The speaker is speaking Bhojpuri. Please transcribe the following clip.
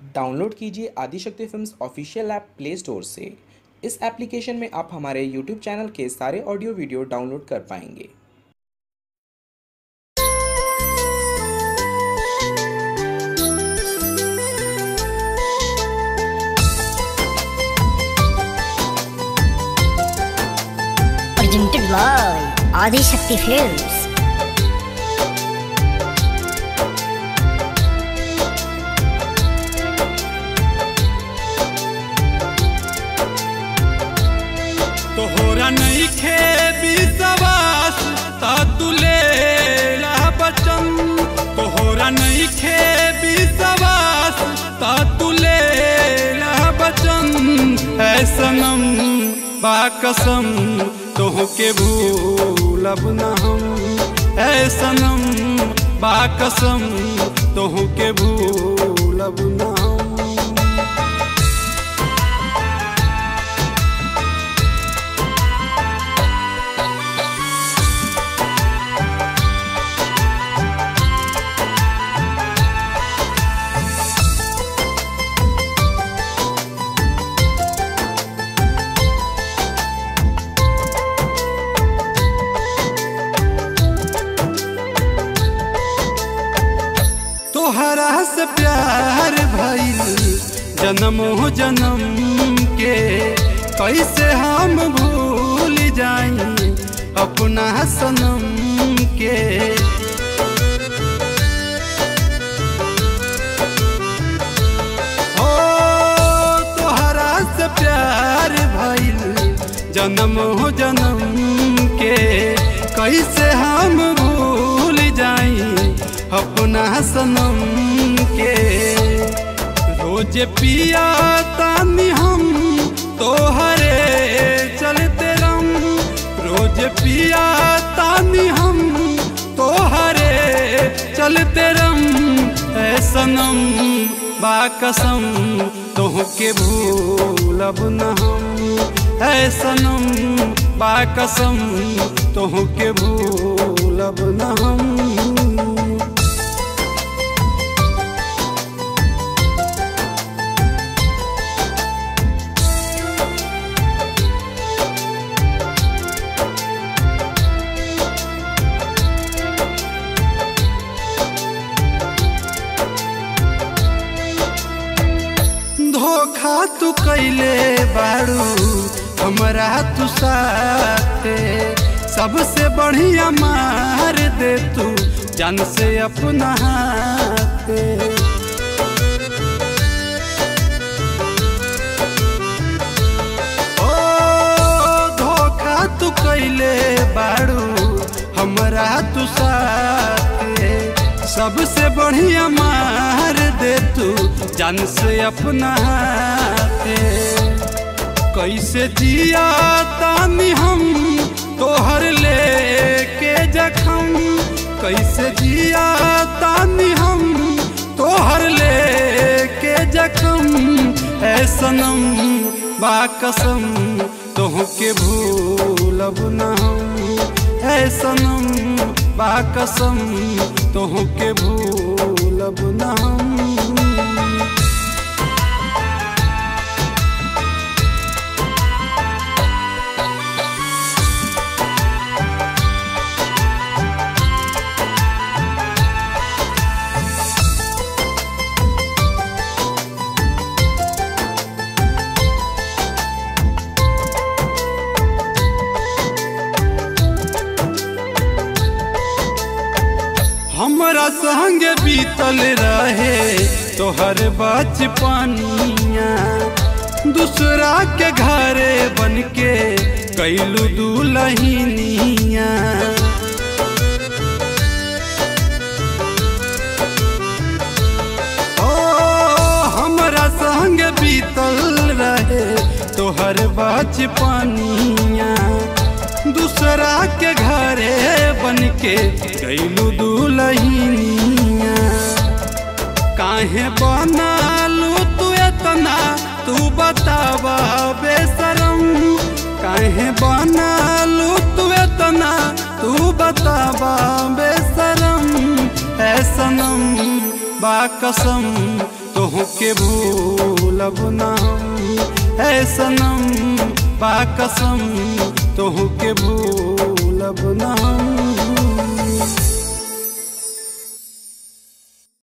डाउनलोड कीजिए Adishakti films official app play store से। इस एप्लीकेशन में आप हमारे यूट्यूब चैनल के सारे ऑडियो वीडियो डाउनलोड कर पाएंगे। Presented by Adishakti Films. तोहरा नहीं खे विश्वास तुले बचन, तोहरा नहीं खे विश्वास तुले बचन। है सनम बा कसम तोहके भूलब न हम, है सनम बा कसम तोहके भूलब न हम। तोहरा से प्यार भइल जन्म हो जन्म के, कैसे हम भूल जाई अपना सनम के। हो तोहरा से प्यार भइल जन्म हो जन्म के, कैसे हम भूल जाई अपना सनम के। रोज पिया तानी हम तोहरे चलते रम, रोज पिया तानी हम तोहरे चलते रम। ऐ सनम बा कसम तोहके भूलब न हम, ऐ सनम बा कसम तोहके भूलब न हम। धोखा तू कैले बारू हमरा तू साथे, सबसे बढ़िया मार दे तू जान से अपना हाथे। ओ धोखा तू कैले बारू हमरा तू साथे, सबसे बढ़िया मार दे तू जान से अपना हाथे। कैसे जिया तानी हम तोहर लेके जखम, कैसे जिया तानी हम तोहर लेके जखम। है सनम बा कसम तोहके भूलब न हम, है सनम बा कसम तोहके भूलब न हम। हमरा संग बीतल रहे तोहर बचपनिया, दूसरा के घरे बनके कैलू दुल्हनिया। ओ हमरा संग बीतल रहे तोहर बचपनिया, दूसरा के घरे बनके कैलू दुल्हनिया। काहे बनालू तू इतना तू बतावा बेशरम, काहे बनालू तू इतना तू बतावा बेशरम। है सनम बा कसम तोह के भूलब ना है सनम बा कसम तोह के भूलब ना।